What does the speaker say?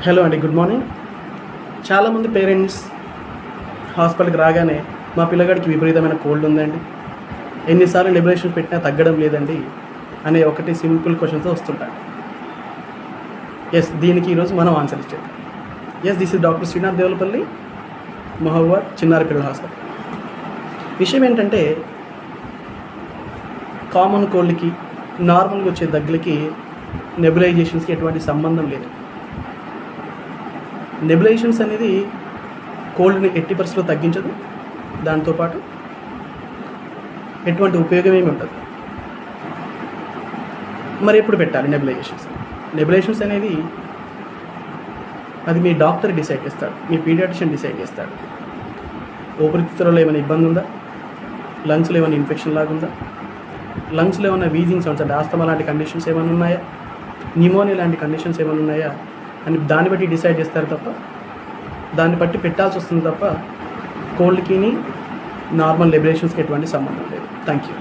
Hello అండి, good morning. చాలామంది parents హాస్పిటల్కి రాగానే మా పిల్లగాడికి విపరీతమైన కోల్డ్ ఉందండి, ఎన్నిసార్లు నెబులైజేషన్ పెట్టినా తగ్గడం లేదండి అనే ఒకటి సింపుల్ క్వశ్చన్తో వస్తుంటారు. దీనికి ఈరోజు మనం ఆన్సర్ ఇచ్చేది. This is doctor Srinath Devulapalli, Mahabubabad చిన్నారి పిల్లల హాస్పిటల్. విషయం ఏంటంటే, కామన్ కోల్డ్కి నార్మల్గా వచ్చే దగ్గులకి నెబులైజేషన్స్కి ఎటువంటి సంబంధం లేదు. నెబులైజేషన్స్ అనేది కోల్డ్ని ఎట్టి పరిస్థితుల్లో తగ్గించదు, దాంతోపాటు ఎటువంటి ఉపయోగం ఏమి ఉంటుంది. మరి ఎప్పుడు పెట్టాలి నెబులైజేషన్స్ అనేది అది మీ డాక్టర్ డిసైడ్ చేస్తాడు, మీ పీడియాట్రిషియన్ డిసైడ్ చేస్తాడు. ఊపిరితిత్తులలో ఏమైనా ఇబ్బంది ఉందా, లంగ్స్లో ఏమైనా ఇన్ఫెక్షన్ లాగా ఉందా, లంగ్స్లో ఏమైనా వీజింగ్ సౌండ్స్ అంటే ఆస్తమా లాంటి కండిషన్స్ ఏమైనా ఉన్నాయా, న్యూమోనియా లాంటి కండిషన్స్ ఏమైనా ఉన్నాయా అని దాన్ని బట్టి డిసైడ్ చేస్తారు తప్ప, దాన్ని బట్టి పెట్టాల్సి వస్తుంది తప్ప కోల్డ్కి నార్మల్ నెబులైజేషన్స్కి ఎటువంటి సంబంధం లేదు. Thank you.